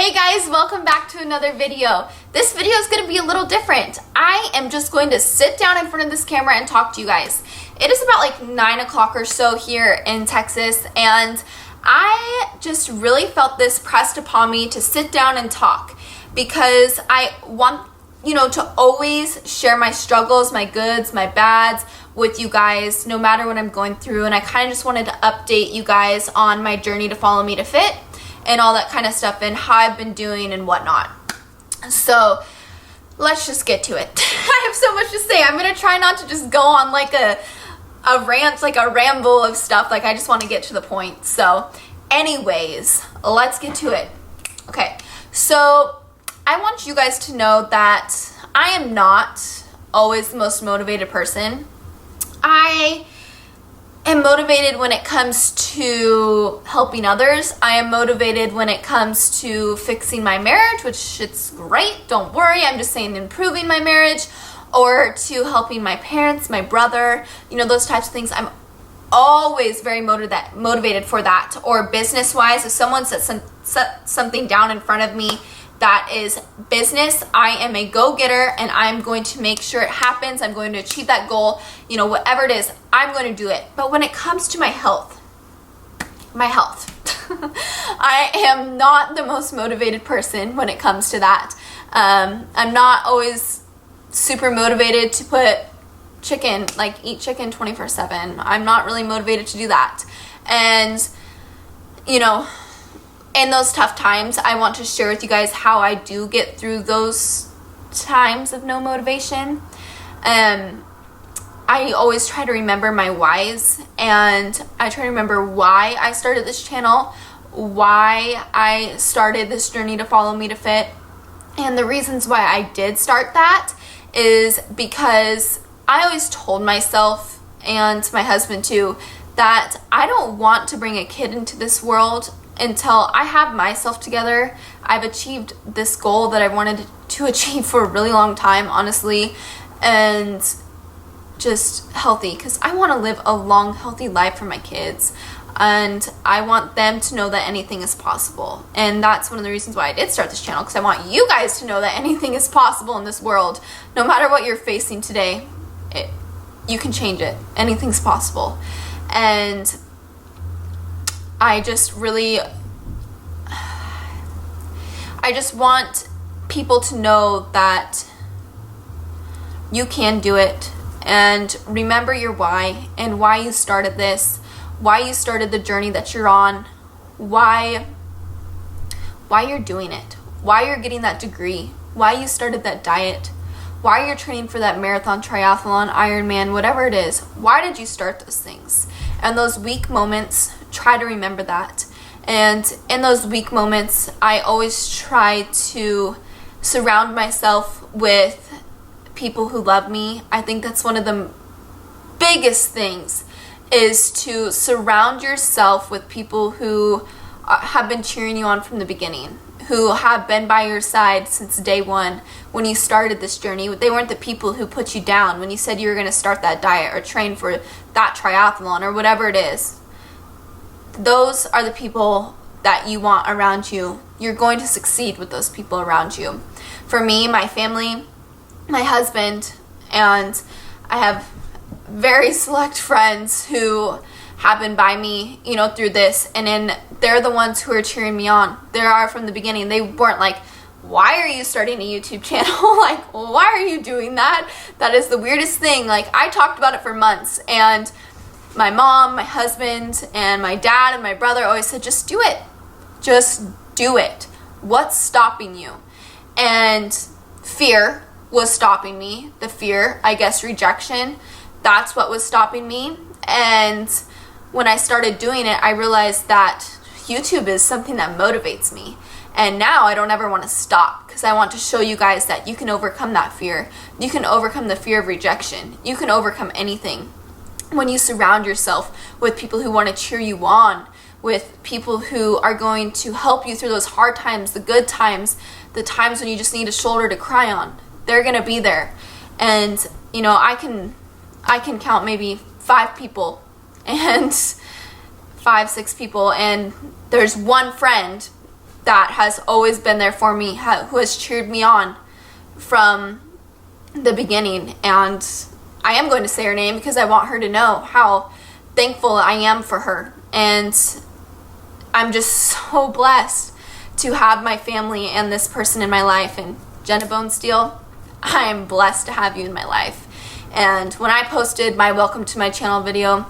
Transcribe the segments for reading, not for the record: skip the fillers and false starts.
Hey guys, welcome back to another video. This video is going to be a little different. I am just going to sit down in front of this camera and talk to you guys. It is about like 9 o'clock or so here in Texas, and I just really felt this pressed upon me to sit down and talk because I want, to always share my struggles, my goods, my bads with you guys, no matter what I'm going through. And I kind of just wanted to update you guys on my journey to follow me to fit and all that kind of stuff and how I've been doing and whatnot. So let's just get to it. I have so much to say. I'm going to try not to just go on like a rant, like a ramble of stuff. Like I just want to get to the point. So anyways, let's get to it. Okay, so I want you guys to know that I am not always the most motivated person. I am motivated when it comes to helping others. I am motivated when it comes to fixing my marriage, which it's great. Don't worry. I'm just saying improving my marriage, or to helping my parents, my brother, those types of things. I'm always very motivated for that. Or business-wise, if someone set something down in front of me that is business, I am a go-getter and I'm going to make sure it happens. I'm going to achieve that goal, whatever it is, I'm going to do it. But when it comes to my health, I am not the most motivated person when it comes to that. I'm not always super motivated to eat chicken 24/7. I'm not really motivated to do that. And, in those tough times, I want to share with you guys how I do get through those times of no motivation. I always try to remember my whys, and I try to remember why I started this channel, why I started this journey to follow me to fit. And the reasons why I did start that is because I always told myself, and my husband too, that I don't want to bring a kid into this world until I have myself together. I've achieved this goal that I wanted to achieve for a really long time, honestly, and just healthy, because I want to live a long, healthy life for my kids, and I want them to know that anything is possible. And that's one of the reasons why I did start this channel, because I want you guys to know that anything is possible in this world. No matter what you're facing today, you can change it. Anything's possible. And I just want people to know that you can do it, and remember your why and why you started this, why you started the journey that you're on, why you're doing it, why you're getting that degree, why you started that diet, why you're training for that marathon, triathlon, Ironman, whatever it is. Why did you start those things? And those weak moments, try to remember that. And in those weak moments, I always try to surround myself with people who love me. I think that's one of the biggest things, is to surround yourself with people who have been cheering you on from the beginning, who have been by your side since day one when you started this journey. They weren't the people who put you down when you said you were going to start that diet or train for that triathlon or whatever it is. Those are the people that you want around you. You're going to succeed with those people around you. For me, my family, my husband, and I have very select friends who have been by me, through this, and then they're the ones who are cheering me on. They are from the beginning. They weren't like, why are you starting a YouTube channel? Like, why are you doing that? That is the weirdest thing. Like, I talked about it for months, and my mom, my husband, and my dad and my brother always said, just do it. Just do it. What's stopping you? And fear was stopping me. The fear, I guess, rejection, that's what was stopping me. And when I started doing it, I realized that YouTube is something that motivates me. And now I don't ever want to stop, because I want to show you guys that you can overcome that fear. You can overcome the fear of rejection. You can overcome anything when you surround yourself with people who want to cheer you on, with people who are going to help you through those hard times, the good times, the times when you just need a shoulder to cry on. They're going to be there. And, I can count maybe 5 people and 5, 6 people, and there's one friend that has always been there for me, who has cheered me on from the beginning. And I am going to say her name because I want her to know how thankful I am for her. And I'm just so blessed to have my family and this person in my life. And Jenna Bonesteel, I am blessed to have you in my life. And when I posted my welcome to my channel video,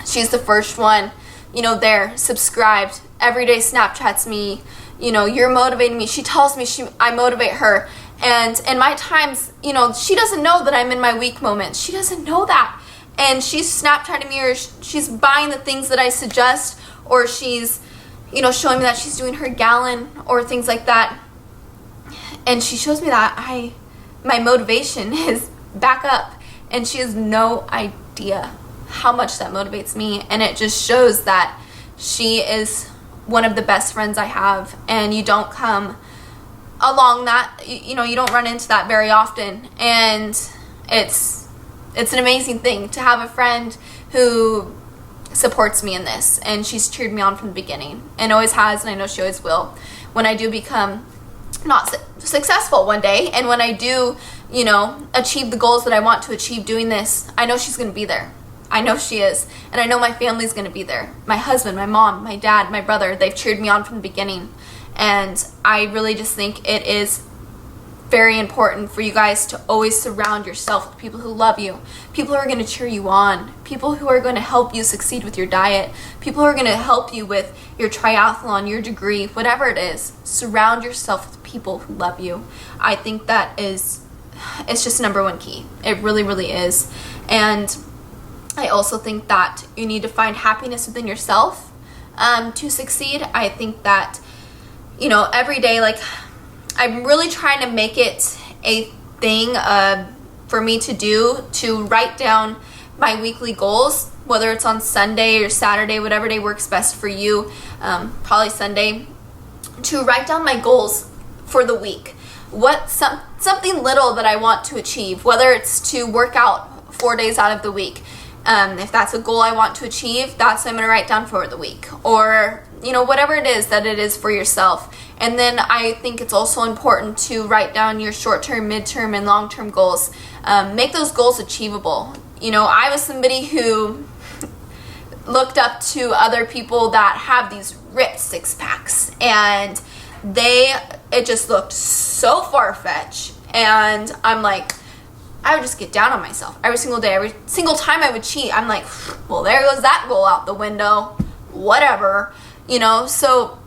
she's the first one, there, subscribed, every day Snapchats me, you're motivating me. She tells me I motivate her. And in my times, she doesn't know that I'm in my weak moments. She doesn't know that. And she's Snapchatting me, or she's buying the things that I suggest, or she's, showing me that she's doing her gallon or things like that. And she shows me that my motivation is back up. And she has no idea how much that motivates me. And it just shows that she is one of the best friends I have. And you don't come along that, you don't run into that very often. And it's an amazing thing to have a friend who supports me in this. And she's cheered me on from the beginning and always has, and I know she always will. When I do become not successful one day, and when I do, achieve the goals that I want to achieve doing this, I know she's going to be there. I know she is. And I know my family's going to be there. My husband, my mom, my dad, my brother, they've cheered me on from the beginning. And I really just think it is very important for you guys to always surround yourself with people who love you, people who are going to cheer you on, people who are going to help you succeed with your diet, people who are going to help you with your triathlon, your degree, whatever it is. Surround yourself with people who love you. I think that it's just number one key. It really, really is. And I also think that you need to find happiness within yourself to succeed. I think that, every day, I'm really trying to make it a thing for me to do, to write down my weekly goals, whether it's on Sunday or Saturday, whatever day works best for you, probably Sunday, to write down my goals for the week. Something little that I want to achieve, whether it's to work out 4 days out of the week. If that's a goal I want to achieve, that's what I'm going to write down for the week. Or, whatever it is that it is for yourself. And then I think it's also important to write down your short-term, mid-term, and long-term goals. Make those goals achievable. I was somebody who looked up to other people that have these ripped six-packs. And it just looked so far-fetched. And I'm like, I would just get down on myself every single day. Every single time I would cheat, I'm like, well, there goes that goal out the window. Whatever. So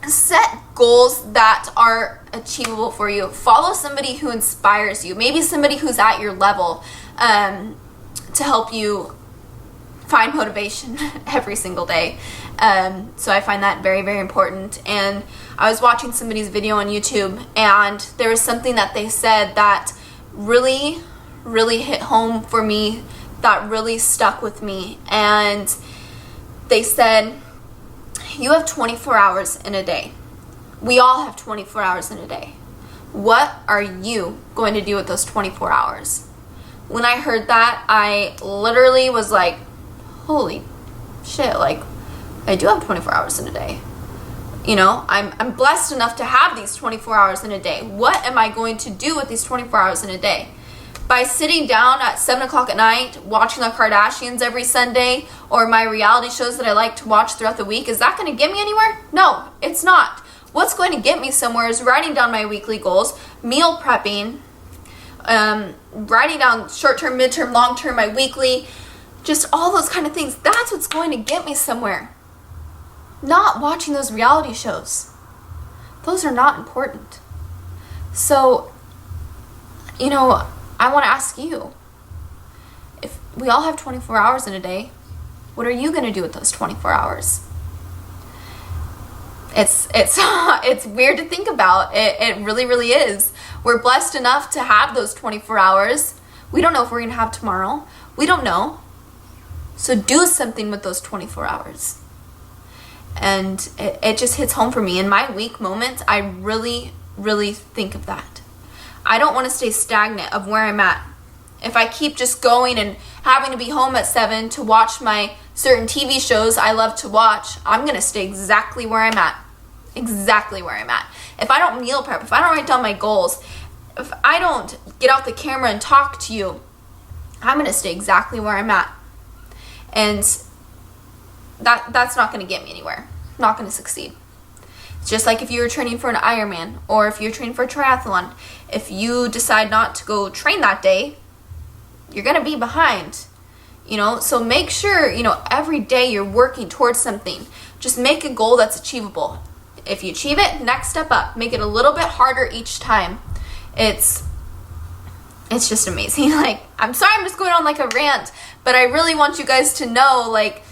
set goals that are achievable for you. Follow somebody who inspires you. Maybe somebody who's at your level to help you find motivation every single day. So I find that very, very important. And I was watching somebody's video on YouTube, and there was something that they said that really, really hit home for me, that really stuck with me. And they said, you have 24 hours in a day. We all have 24 hours in a day. What are you going to do with those 24 hours? When I heard that, I literally was like, holy shit, I do have 24 hours in a day. I'm blessed enough to have these 24 hours in a day. What am I going to do with these 24 hours in a day? By sitting down at 7 o'clock at night, watching the Kardashians every Sunday, or my reality shows that I like to watch throughout the week, is that going to get me anywhere? No, it's not. What's going to get me somewhere is writing down my weekly goals, meal prepping, writing down short-term, mid-term, long-term, my weekly, just all those kind of things. That's what's going to get me somewhere. Not watching those reality shows. Those are not important. So, I want to ask you, if we all have 24 hours in a day, what are you going to do with those 24 hours? It's weird to think about. It really, really is. We're blessed enough to have those 24 hours. We don't know if we're going to have tomorrow. We don't know. So do something with those 24 hours. And it just hits home for me. In my weak moments, I really, really think of that. I don't want to stay stagnant of where I'm at. If I keep just going and having to be home at 7 to watch my certain TV shows I love to watch, I'm going to stay exactly where I'm at. exactly where I'm at. If I don't meal prep, if I don't write down my goals, if I don't get out the camera and talk to you, I'm going to stay exactly where I'm at. And that's not going to get me anywhere. I'm not going to succeed. It's just like if you were training for an Ironman, or if you're training for a triathlon. If you decide not to go train that day, you're going to be behind. You know, so make sure, you know, every day you're working towards something. Just make a goal that's achievable. If you achieve it, next step up. Make it a little bit harder each time. It's just amazing. Like, I'm sorry I'm just going on like a rant, but I really want you guys to know, like,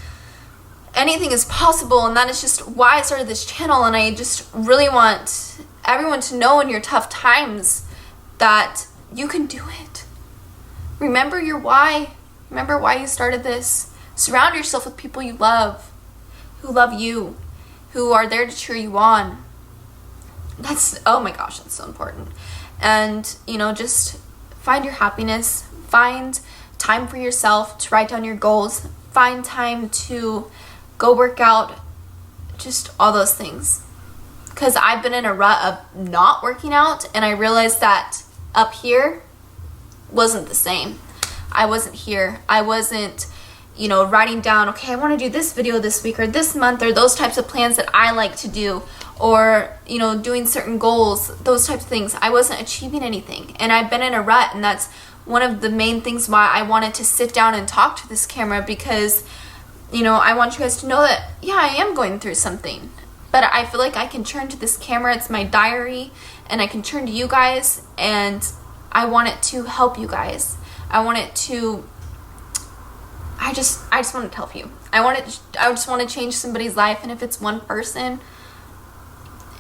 anything is possible, and that is just why I started this channel. And I just really want everyone to know in your tough times that you can do it. Remember your why. Remember why you started this. Surround yourself with people you love, who love you, who are there to cheer you on. That's, oh my gosh, that's so important. And, you know, just find your happiness. Find time for yourself to write down your goals. Find time to go work out. Just all those things. Because I've been in a rut of not working out, and I realized that up here wasn't the same. I wasn't here. I wasn't, you know, writing down, okay, I want to do this video this week or this month, or those types of plans that I like to do, or, you know, doing certain goals, those types of things. I wasn't achieving anything, and I've been in a rut, and that's one of the main things why I wanted to sit down and talk to this camera, because, you know, I want you guys to know that, yeah, I am going through something, but I feel like I can turn to this camera. It's my diary, and I can turn to you guys, and I want it to help you guys. I want it to, I just want to help you. I just want to change somebody's life, and if it's one person,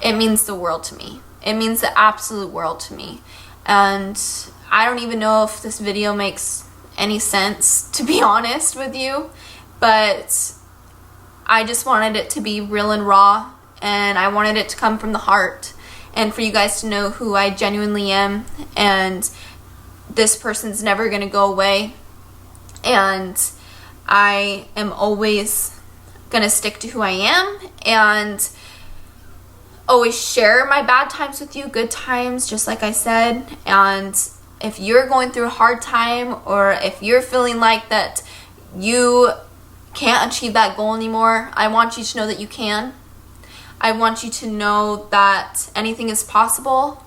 it means the world to me. It means the absolute world to me. And I don't even know if this video makes any sense, to be honest with you, but I just wanted it to be real and raw, and I wanted it to come from the heart, and for you guys to know who I genuinely am, and this person's never going to go away, and I am always going to stick to who I am, and always share my bad times with you, good times, just like I said. And if you're going through a hard time, or if you're feeling like that you can't achieve that goal anymore, I want you to know that you can. I want you to know that anything is possible,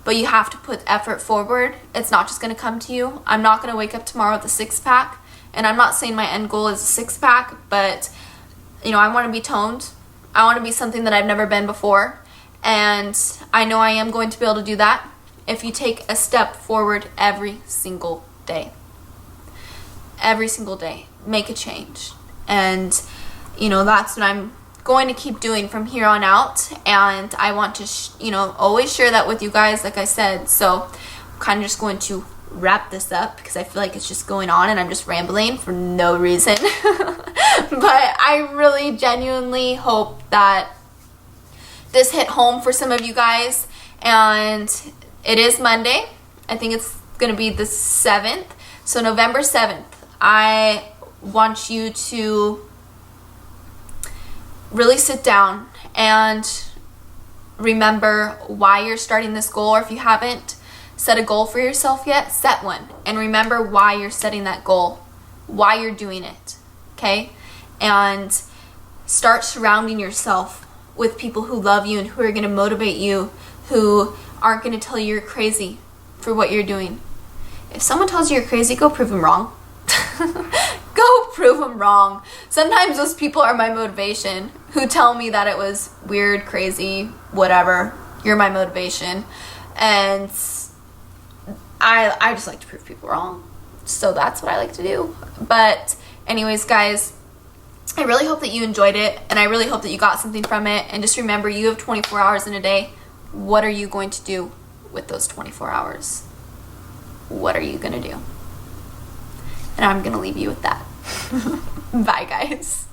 but you have to put effort forward. It's not just going to come to you. I'm not going to wake up tomorrow with a six-pack, and I'm not saying my end goal is a six-pack, but, you know, I want to be toned. I want to be something that I've never been before, and I know I am going to be able to do that if you take a step forward every single day. Every single day. Make a change. And, you know, that's what I'm going to keep doing from here on out, and I want to you know, always share that with you guys, like I said. So I'm kind of just going to wrap this up, because I feel like it's just going on and I'm just rambling for no reason. But I really genuinely hope that this hit home for some of you guys. And it is Monday. I think it's gonna be the 7th, so November 7th. I want you to really sit down and remember why you're starting this goal, or if you haven't set a goal for yourself yet, set one. And remember why you're setting that goal, why you're doing it, okay? And start surrounding yourself with people who love you and who are going to motivate you, who aren't going to tell you you're crazy for what you're doing. If someone tells you you're crazy, go prove them wrong. Go prove them wrong. Sometimes those people are my motivation, who tell me that it was weird, crazy, whatever. You're my motivation. And I just like to prove people wrong. So that's what I like to do. But anyways, guys, I really hope that you enjoyed it, and I really hope that you got something from it. And just remember, you have 24 hours in a day. What are you going to do with those 24 hours? What are you going to do? And I'm going to leave you with that. Bye, guys.